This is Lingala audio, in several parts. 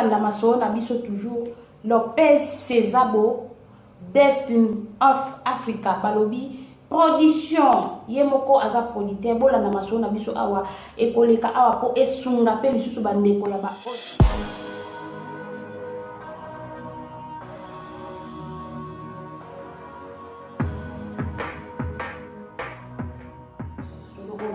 bolanda masolo na biso toujours Lopez Cesabo Destiny of Africa balobi production yemoko aza producteur bolanda masolo na biso awa ekoleka awa po esunga pe lisusu bandeko ya ba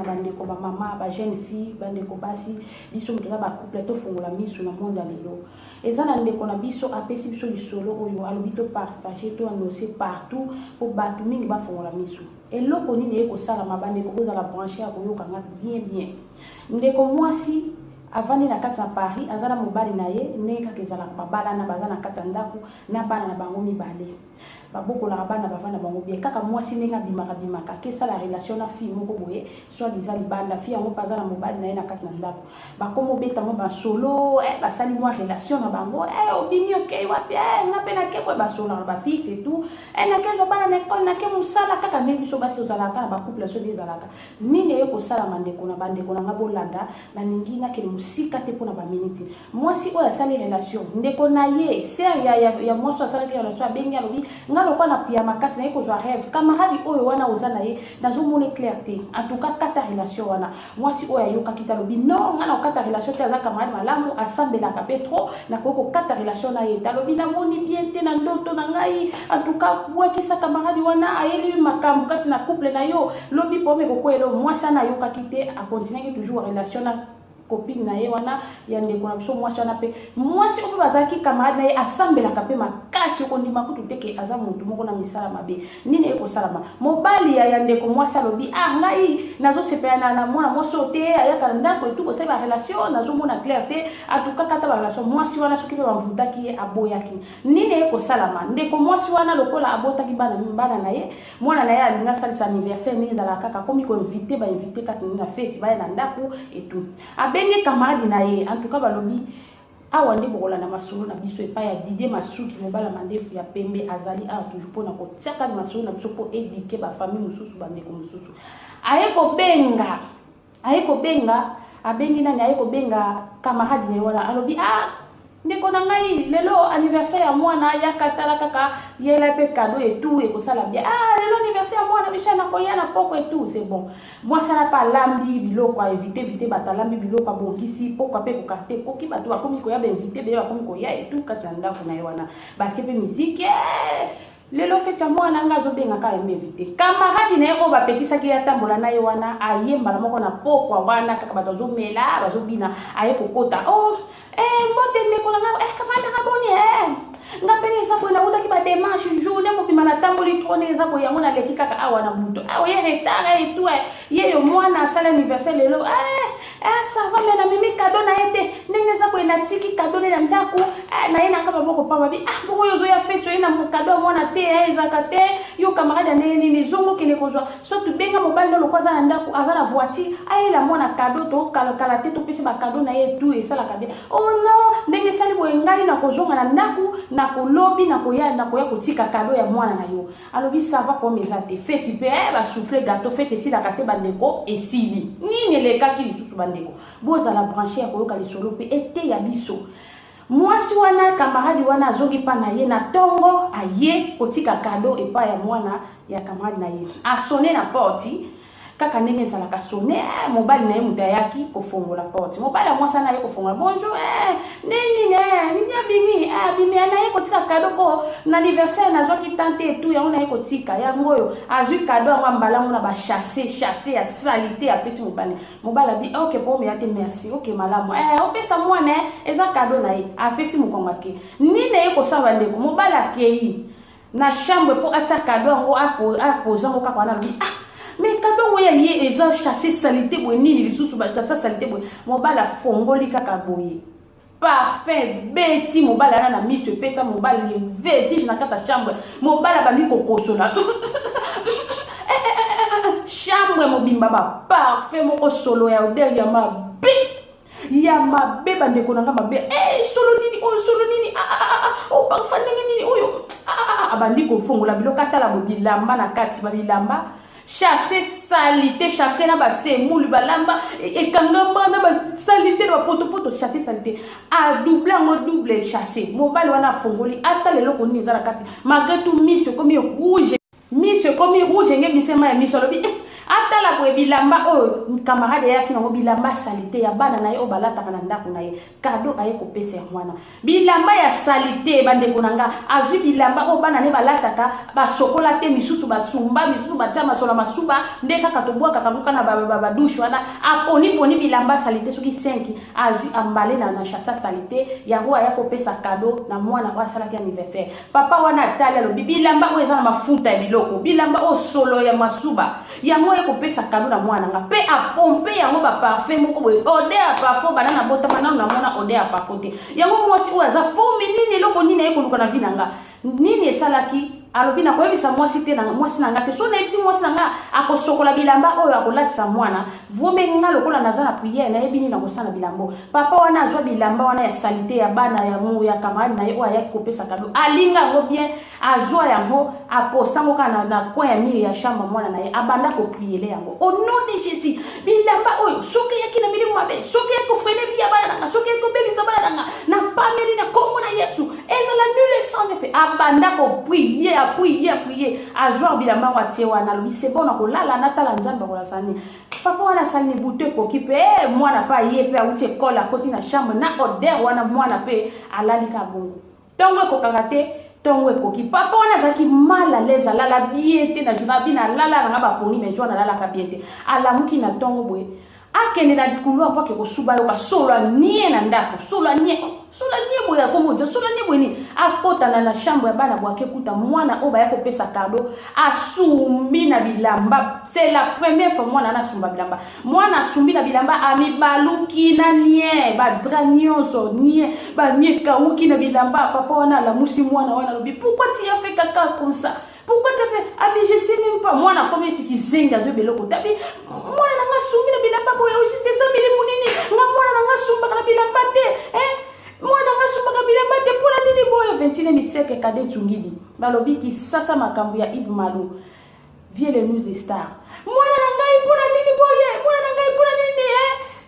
bandeko ba mama ba jeune fille bandeko basi biso mutuna ba couple to fungola misu na monde lelo ezana ndeko na biso apesi biso lisolo oyo alobi to partager to annoncer partout pour batu mingi ba fungola misu eloko nini eko sala mabandeko boza la brancher ya koyoka nga bien ndeko mwasi avandi na kati ya Paris azala mobali na ye neka kezala babala na bazana kati ya ndako na bana na bango mibale baboko la bana bavana bango bien kaka mwasi nenga bimaka ke ça la relation na fille moko boye soit disant libanda fille yango bazana mobali na ye na kati na ndako bakomo beta mo ba solo basali mo relation na bango obimi okay wapi ngape na ke ba solo na ba fille et tout na ke zo bana na école na ke musala kaka ngi biso basi ozalaka na ba couple so dezalaka nini eko sala mandeko na bandeko na ngabolanda na ningi na ke musika te pona ba minute mwasi oya sali relation ndeko na ye ser ya mwasi asali relation abengi alobi ngalo na pia makasi na eko zo rêve camarade oyo wana ozana ye nazo mona clarté en tout cas kata relation wana mwasi oya yoka kitalobi non ngana kata relation te za camarade malamu asambela ka petro na koko kata relation na ye talobi na moni bien te na ndoto na ngai en tout cas waki sa camarade wana ayeli makambu kati na couple na yo lobi pome kokwelo mwasi na yoka kite a continuer toujours relation na copine na ye wana ya ndeko na biso mwasi wana pe mwasi ope bazaki camarade na ye asambelaka pe makasi okondima kutu teke aza muntu moko na misala mabe nini ekosalama mobali ya ndeko mwasi alobi ngai nazosepela na mwana mwasi te ayaka na ndako etu kosala ba relation nazomona clair te atuka kata ba relation mwasi wana soki pe bamvutaki ye aboyaki nini ekosalama ndeko mwasi wana lokola abotaki bana na ye mwana na ye alinga salisa anniversaire nini ezalaka kaka komi koinvite bainvite kati na fete baya na ndako etu bengi camarade na ye en tout cas balobi awa nde bokola na masolo na biso epa ya Didier Masuki mobala mandefu ya pembe azali awa toujours pona kotiaka na masolo na biso po éduquer ba famille mususu bandeko mususu aye kobenga abengi nani aye kobenga camarade na ye wana alobi ndeko na ngai lelo anniversaire ya mwana ya katala kaka yela pe cadeau et tout et kosala bien lelo anniversaire ya mwana bishana koya na poko et tout c'est bon moi ça n'a pas lambi biloko a éviter batalambi biloko bongisi poko pe ko karte koki bato bakomi ko ya ba inviter be bakomi ko ya et tout katanda kuna yona ba kepe musique lelo feti ya mwana nga azobenga ka invité camarade na ye oyo bapekisaki ye atambola na ye wana ayembala moko na pokwa wana kaka bato azomela bazobina aye kokota mbote ndeko na nga camarade na boni nga pene eza boye nautaki bademarche journée mobima natamboli trone eza boye yango naleki kaka awa na buto ye retard et tout ye yo mwana asala anniversaire lelo ça va me na mimi cadeau na ye te ndenge eza boye natiki cadeau ne na ndako na ye nanga baboko pa babi boko yo ozoya fete oye na cadeau mwana te ezaka te yo camarade ndenge nini ezongokende kozwa soki benga mobali loloko aza na ndako aza na voiture ayela mwana cadeau tokala te topesi bacadeau na ye tout esalaka bien non ndenge esali boye ngai nakozonga na ndako nakolobi nakoya kotika cadeau ya mwana na yo alobi ça va comme eza te feti pe basouffle gâteau fete esilaka te bandeko esili nini elekaki lisusu bandeko bozala branche ya koyoka lisolo mpe ete ya biso mwasi wana camarade wana azongi pa na ye na tongo aye kotika cadeau epa ya mwana ya camarade na ye asone na porti kaka ndenge ezalaka sone mobali na ye mutu ayaki kofongola porte mobali ya mwasi na ye kofongola bonjour nini abimi na ye kotika cadeau po na anniversaire nazwaki tante etu yango na ye kotika yango oyo azwi cadeau yango ambalango na bachasse ya salite apesi mobali abi ok po meya te merci ok malamu opesa mwana eza cadeau na ye apesi mokongo ake nini ye kosala ndeko mobali akei na chambre po atia cadeau yango apoza yango kaka wana alobi mais cadeau moya ye eza chasse salite boye nini lisusu bachasse salite boye mobala fongoli kaka boye parfait beti mobala ana na miso epesa mobala vertige na kata chambre mobala bandi kokosola chambre mobimba ba parfait moko solo ya odeur ya mabe bandeko nanga mabe solo nini parfait nini oyo abandi kofongola biloko atala bobilamba na kati babilamba chasser salité, chasser na ba semulu balamba et kangamba na ba salité na poto chasser salité a double chasser mobile wana fongoli ata lelo ko ni zala kati malgré tout mise comme rouge nge bisema ya miso lobi ata la boye bilamba o camarade yaki na bilamba salité ya bana na ye o balata kana ndako na ye cadeau aye ko pesa mwana bilamba ya salité bande konanga azu bilamba o bana ne balata ka ba sokola te misusu ba sumba misusu ba chama sola masuba ndeka katobwa kakamuka na ba douche wana aponi bilamba salité soki 5 azu ambale na chassa salité ya ro aye ko pesa cadeau na mwana kwa sala ki anniversaire papa wana tala lo bilamba o eza na mafuta ya biloko bilamba o solo ya masuba ya ko pesa cadeau na mwana nga pe a pompe yango ba parfum moko boye ode a parfum bana na bota bana na mwana ode a parfum te yango mwasi o aza fomi nini loko nini e koluka na vinanga nini esalaki alobi na koyebisa mwasi te na mwasi nanga te so na yebisi mwasi nanga akosokola bilamba oyo akolatisa mwana vome nga lokola naza na priere na yebi nini nakosala bilambo papa wana azwa bilamba wana ya salite ya bana ya mu ya camarade na ye oyo ayaki kopesa cadeau alinga yango bien azwa yango aposta ngo kana na coin ya mire ya chambre mwana na ye abanda kopriere yango au nom de Jésus bilamba oyo soki yaki na milimu mabe soki yaki kofrene vi ya bana nanga soki yaki kobebisa bana nanga na pameli na kombo na Yesu ezala nul sans effet abanda kopriere appuyer azwa bilamba watie wana lobi c'est bon na kolala natala nzamba kola sani papa wana sani bute koki pe mwana pa ye pe auti école akoti na chambre na odeur wana mwana pe alalika bongo tongo kokangate tongo koki papa wana zaki mal à l'aise alala bien te na journée bina lala na ba pongi mais joana lala ka bien te alamuki na tongo boye akende na couloir pa ke ko suba yo ka sola nie na ndako sola nie boya komo ja sola nie bweni akota na chambre ya bana bwake kuta mwana o ba ya ko pesa cadeau asumbi na bilamba c'est la première fois mwana na sumba bilamba mwana asumbi na bilamba ami baluki na nie ba dragnoso nie ba nie kauki na bilamba papa wana la musi mwana wana lobi pourquoi tu as fait caca comme ça. Pourquoi tu as fait? Ah, mais je sais même pas. Moi, on a combien de qui zenga zo beloko. Tabi, moi, on a soumi na bilamba boya. Juste ça, mais les mounini. Moi, on a soumi na bilamba te. Moi, on a soumi na bilamba te. Pour la nini boya. 21e miseke kade tungidi. Balobi ki sasa makambu ya Yves Malou. Viens les news des stars. Moi, on a ngai pour la nini boya. Moi, on a ngai pour la nini.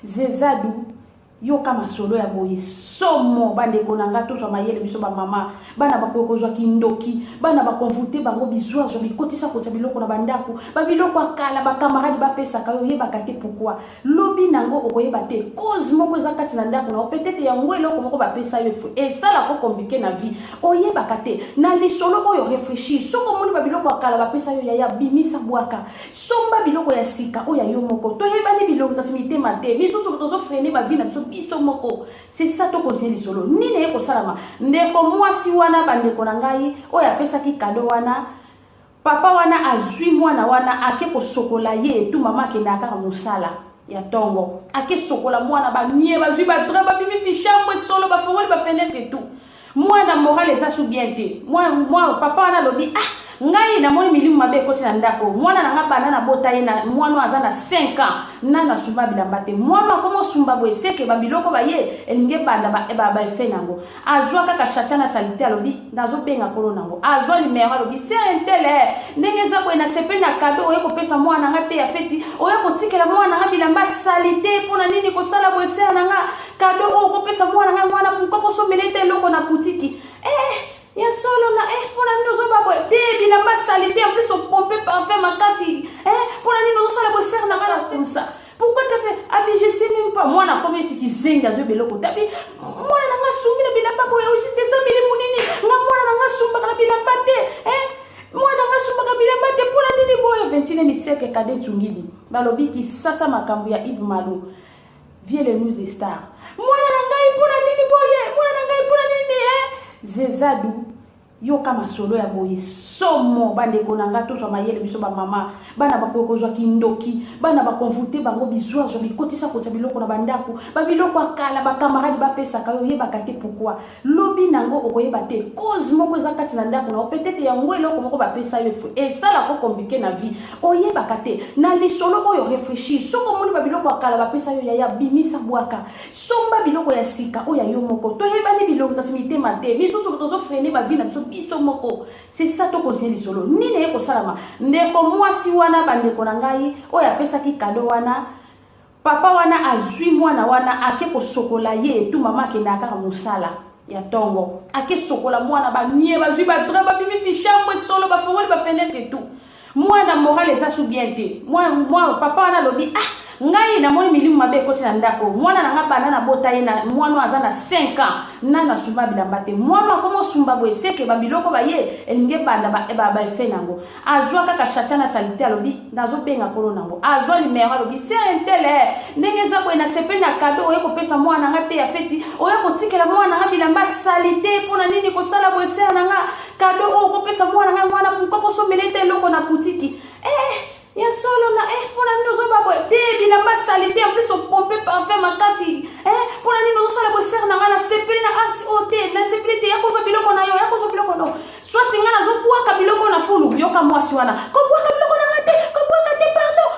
Zezadou. Yo kama solo ya boye somo bande konanga to so mayele biso ba mama bana bakokozwa kindoki bana bakonvute bango bizwa zo bikotisa kota biloko na bandako ba biloko akala ba camarade ba pesa kayo yeba kate pourquoi lobi nango okoyeba te cause moko ezakati na ndako na peut-être yango eloko moko ba pesa yo et ça la ko compliquer na vie oyeba kate na lisolo oyo réfléchir soko moni ba biloko akala ba pesa yo ya bimisa bwaka somba biloko ya sika oya yo moko to yeba ni biloko kasi mitema te biso to freiner ba vie na biso moko c'est ça to continue lisolo nini eko salama ndeko mwasi wana bandeko na ngai oya pesa ki cadeau wana papa wana azwi mwana wana ake ko sokola ye tu mama ke na kaka musala ya tongo ake sokola mwana ba nie bazwi ba draba bimisi chambre solo ba fongoli ba fenêtre tout mwana moral eza sou bien te moi papa wana lobi ngai na moni milimu mabe koti na ndako mwana nanga bana na bota ye na mwana aza na 5 ans nana sumba bilamba te mwana komo sumba boye seke ba biloko ba ye elinge banda ba efe nango azwa kaka chasser na salité alobi nazo benga kolo nango azwa numéro alobi c'est un tel ndenge za boye na sepe na cadeau oye ko pesa mwana nanga te ya feti oye ko tikela mwana nanga bilamba salité pona nini ko sala boye ser nanga cadeau o ko pesa mwana nanga mwana pourquoi ko so melete loko na boutique ya solo na pona nini ozo babo te bilamba salité en plus on pompe parfum makasi pona nini ozo sala boye ser nanga comme ça. Pourquoi tu as fait? Ah mais je sais même pas. Moi na combien qui zenga zo beloko tabi. Moi na nga sumi na bilamba boye juste ça mais les munini. Moi na nga sumba na bilamba te. Moi na nga sumba na bilamba te pour la nini boye 21e miseke kade tungidi. Balobi ki sasa makambu ya Yves Malou. Viens les news des stars. Moi na nga pour la nini boye. Moi na nga pour la nini Zezadou. Yo kama solo ya boye somo bande konanga to so mayele biso ba mama bana bakokozwa kindoki bana bakonvute bango bizwa zo bikotisa kota biloko na bandako ba biloko akala ba camarade ba pesa kayo yeba kate pourquoi lobi nango okoyeba te cause moko ezakati na ndako na peut-être yango eloko moko ba pesa yo et ça la ko compliquer na vie oyeba kate na lisolo oyo réfléchir soko moni ba biloko akala ba pesa yo ya bimisa bwaka somba biloko ya sika oya yo moko to yeba ni biloko kasi mitema te biso so to freiner ba vie na biso moko c'est ça to continuer lisolo nini eko salama ndeko mwasi wana bandeko na ngai oyo apesaki cadeau wana papa wana azwi mwana wana ake kosokola ye tu mama akenda kaka musala ya tongo ake sokola mwana banie bazwi badra babimisi chambre solo bafongoli bafenêtre tout mwana moral eza su bien te moi papa wana lobi ngai na moni milimu mabe ekoti na ndako mwana nanga bana na bota ye na mwana aza na 5 ans nana sumba bilamba te mwana akomo sumba boye seke babiloko baye elinge banda ba efe nango azwa kaka chasse na salite alobi nazo benga kolo nango azwa numéro alobi c'est intele ndenge za boye na sepe na cadeau oye kopesa mwana nanga te ya feti oye kotikela mwana nanga bilamba salite pona nini ko sala boye ser nanga cadeau o kopesa mwana nanga mwana pourquoi poso melete loko na boutique ya solo na pona nini ozoba boye te bilamba salite en plus opompe parfum makasi pona nini ozosala boye ser nanga na sepeli na acte o te na sepeli te yakozwa biloko na yo yakozwa biloko no soit nga nazobwaka biloko na fulu yoka mwasi wana kobwaka biloko nanga te kobwaka te pardon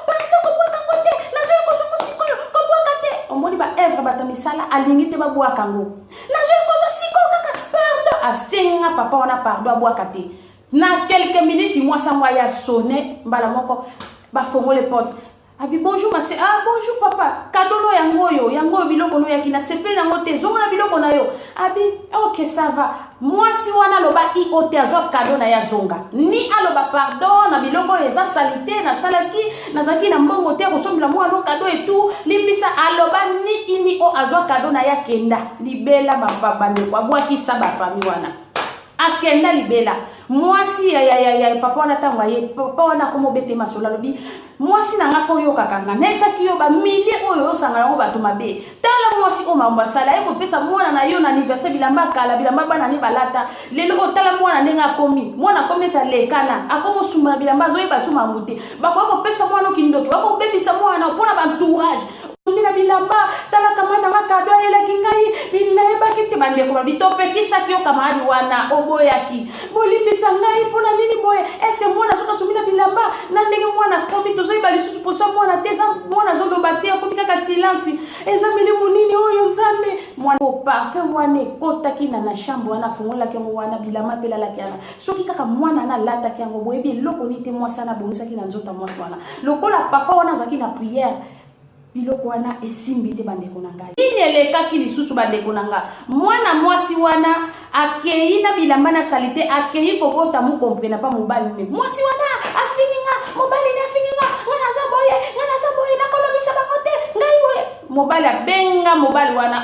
kobwaka ngo te nazo yakozwa mosikoyo kobwaka te omoni ba evre bato misala alingi te babwaka ngo nazo yakozwa sikoyo kaka pardon asenga papa wana pardon abwaka te na quelques minutes moi ça moi ya sonné mbala moko ba fongo les portes abi bonjour ma c'est bonjour papa kadono yango biloko no yakina sepe nango te zonga na biloko na yo abi OK ça va moi si wana loba i ote azwa cadeau na ya zonga ni aloba pardon na biloko eza salite na salaki na zaki na mbongo te ko sombila moi no cadeau et tout limbisa aloba ni ini o azwa cadeau na ya kenda libela ba papa ne kwa bwa ki sa ba famille wana akenda libela mwasi ya papa wana tangwa ye papa wana komo bete masola lobi mwasi na ngafo yo kakanga nesa kiyo ba milie oyo sanga yango bato mabe tala mwasi o mamba sala eko pesa mwana na yo na anniversaire bilamba kala bilamba bana ni balata lelo otala mwana ndenga komi mwana komi ta lekana akomo suma bilamba zo yeba suma mute bako pesa mwana kindoki bako bebisa mwana pona ba entourage na bilamba tala kamana makado yela kingai bilayeba kiti bande ko bitope kisa kyo kamari wana oboyaki bolibisa ngai pona nini boye ese mwana soka sumina bilamba na ndenge mwana komi tozo ibali susu poso mwana teza mwana zo lobate akomika ka silence eza milimu nini oyo nzambe mwana ko parfait wane kotaki na chambre wana fungola ke mwana bilamba pela la kiana soki kaka mwana na lata kyango boye bi loko nite mwa sana bonisa ki na nzota mwa wana lokola papa wana zaki na prière biloko wana esimbi te bandeko na ngai inelekaki lisusu bandeko na nga mwana mwasi wana akei na bilamba na salite akei kobota mu comprena pa mobali me mwasi wana afininga mobali ne afininga ngana za boye na kolobisa bakote ngai boye mobali abenga mobali wana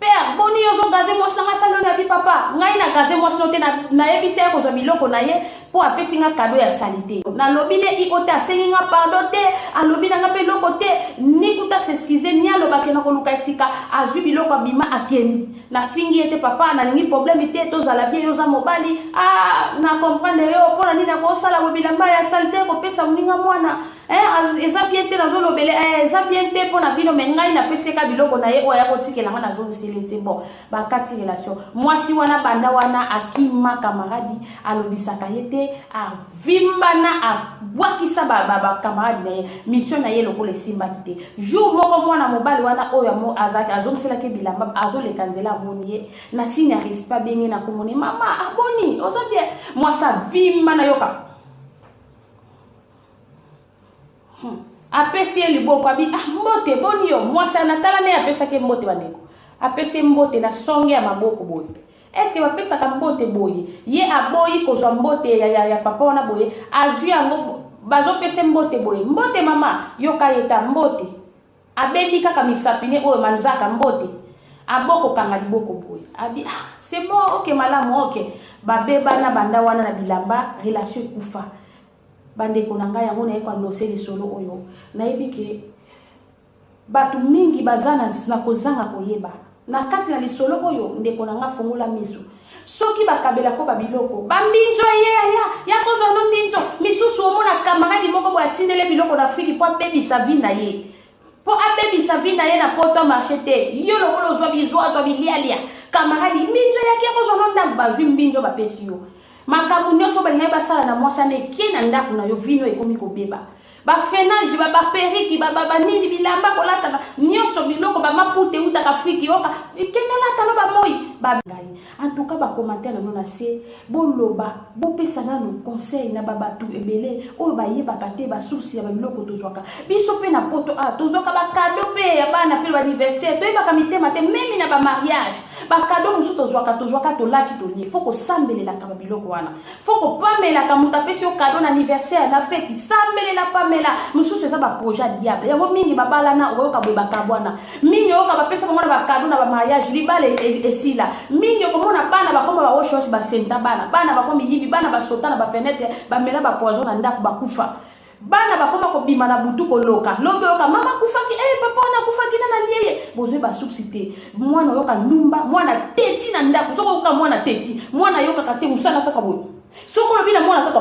père boni yozo gaze mwasi na salo na bi papa ngai na gaze mwasi no te na yebisi ya kozwa biloko na ye po apesi nga cadeau ya salite na lobile i ote asengi nga pardon te alobi na nga pe loko te ni kuta s'excuser ni aloba ke na koluka esika azwi biloko abima akeni na fingi ete papa na lingi problème te tozala bien yoza mobali na comprendre yo pona nini akosala bilamba ya salite kopesa uninga mwana eza bien te nazo lobele eza bien te pona bino me ngai na peseka biloko na ye oyo ya kotikela nga nazo c'est bon bakati relation mwasi wana banda wana akima camarade alobisaka yete avimbana abwakisa ba camarade na ye mission na ye lokola simba kite jour moko mwana mobali wana oyo mo azaki azomsela ke bilamba azoleka nzela amoni ye na signe respect bengi na komoni mama aboni oza bien mwasa vimbana yoka apesi ye liboko abi mbote boni yo mwasa natala ne apesa ke mbote bandeko apesi mbote na songe ya maboko boye est-ce que bapesa ka mbote boye ye aboyi kozwa mbote ya papa wana boye azwi yango bazopesa mbote boye mbote mama yoka yeta mbote abebi kaka misapine oyo manzaka mbote aboko kanga liboko boye abi c'est bon OK malamu OK babeba na banda wana na bilamba relation kufa bandeko na ngai yango na yekwa noseli solo oyo na yebike batu mingi bazana na kozanga koyeba na kati na lisolo oyo ndeko na nga fongola miso soki bakabela ko babiloko bambinzo ya kozwa no mbinzo misusu omona camarade moko bo atindele biloko na Afrique po abebisa vie na ye po abebisa vie na ye na poto marché te yo lokolo zwa bizwa zwa bilialia camarade mbinzo yaki kozwa no ndako bazwi mbinzo bapesi yo makabu nyonso balingai basala na mwasa ne ke na ndako na yo vino ekomi kobeba ba freinage ba periki ba nini bilamba kolata nyonso biloko ba mapute uta ka Afrique yoka kendo lata lo ba moi ba ngai. En tout cas ba commentaire non assez boloba bo pesa na no conseil na ba batu ebele o ba yeba kate ba souci ya ba biloko tozwaka biso pe na poto a tozwaka ba cadeau pe ya bana pe ba anniversaire to yeba ka mitema te même na ba mariage ba cadeau musu tozwaka to lati to lie faut ko sambele la ka ba biloko wana faut ko pamela ka muta pesi o cadeau na anniversaire na fête sambele la pamela musu c'est ça ba projet diable yango mingi ba bala na o ka boy ba kabwana mingi o ka ba pesa ngona ba cadeau na ba mariage libale esila mingi ko mona bana ba koma ba washosh ba senta bana ba komi yibi bana ba sota na ba fenêtre ba mela ba poison na ndako ba kufa bana ba koma ko bima na butu ko loka lobe oka mama kufaki papa na kufaki na lieye bozwe ba subsité mwana yoka numba mwana teti na ndako soko ka mwana teti mwana yoka kate musana kaka boy soko lobina mwana kaka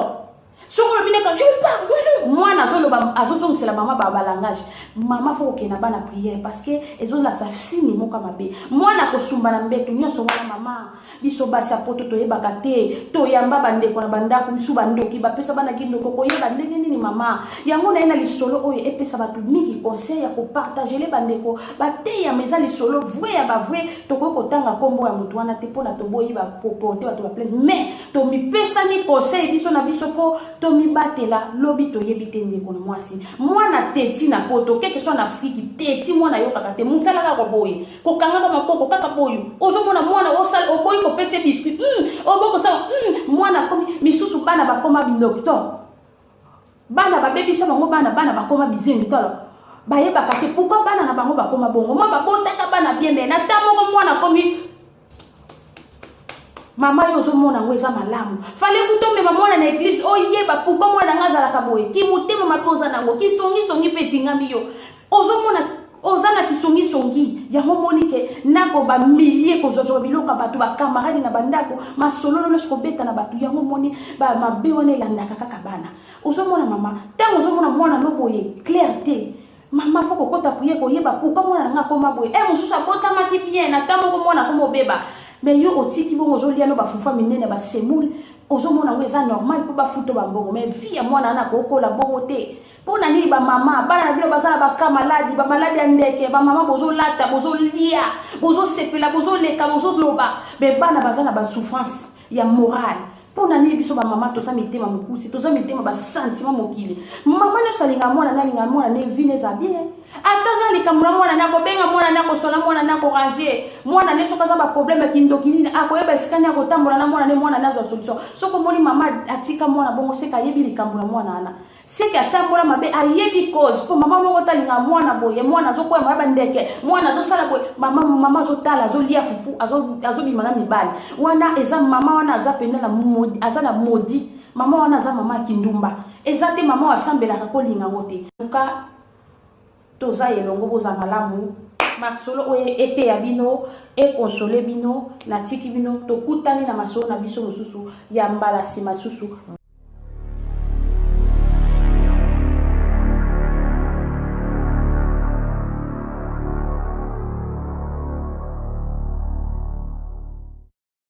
soko lobina ka je pas mwana zoloba azozong c'est la maman ba langage mama faut que na bana prière parce que ezo la sa sini moka mabe mwana ko sumba na mbeto nyonso mwana mama biso basi apoto to yeba kate to yamba bande ko na bandako biso bandoki ba pesa bana kindoko ko yeba ndenge nini mama yango na ina lisolo oyo epesa batu mingi conseil ya ko partager les bandeko ba te ya meza lisolo vrai ya ba vrai to ko tanga kombo ya mutu wana te pona to boyi ba popote ba to ba plaindre mais to mi pesa ni conseil biso na biso po to mi batela lobi to yebite ndeko na mwasi mwana teti na poto quelque soit en Afrique teti mwana yoka kate mutala ka ko boye ko kanga ka mapoko kaka boyo ozo mona mwana osal oboyi ko pese biscuit oboko sa mwana komi misusu bana bakoma binokto bana babebisa bango bana bakoma bizeni tolo bayeba kate pourquoi bana na bango bakoma bongo mwa babotaka bana bien mais na tamongo mwana komi mama yo zo mona ngweza malamu fale kutombe mwana na église oyeba pourquoi mwana ngazala kaboye ki mutema mapoza nango ki songi petingami yo ozo mona ozana ki songi ya homonike nako ba milliers ko zozo biloka batu ba camarade na bandako masolo no sko beta na batu ya homoni ba mabe wana landaka kaka bana ozo mona mama tango ozo mona mwana no boye clarté mama foko kota puye ko yeba pourquoi mwana nga koma boye mususa bota maki bien na tamo ko mwana ko mobeba mais yo otiki bongo zolia no ba fufa minene ba semoule ozo mona ngweza normal po ba futo ba mbongo mais vie ya mwana na ko kola bongo te pona nini ba mama bana na bilo bazala ba ka maladi ya ndeke ba mama bozo lata bozo lia bozo sepela bozo leka bozo loba be bana bazana ba souffrance ya morale pona nini biso ba mama toza mitema mukusi toza mitema ba sentiment mokili mama ne salinga mwana ne vine za bien ataza likamula mwana nako benga mwana nako sola mwana nako ranger mwana ne soka za ba problème kindoki nini akoyeba iskani yako tambola na mwana nazo solution soko moni mama atika mwana bongo seka yebi likamula mwana ana seka atambola mabe ayebi cause po mama moko talinga mwana boye mwana zo kwa maba ndeke mwana zo sala boye mama zo tala zo lia fufu azo bimana mibali wana eza mama wana aza penda na modi azana modi mama wana aza mama kindumba ezate mama wasambela kakolinga wote nuka toza elongo boza malamu masolo oye ete ya bino e console bino na tiki bino tokutani na masolo na biso mosusu ya mbala sima susu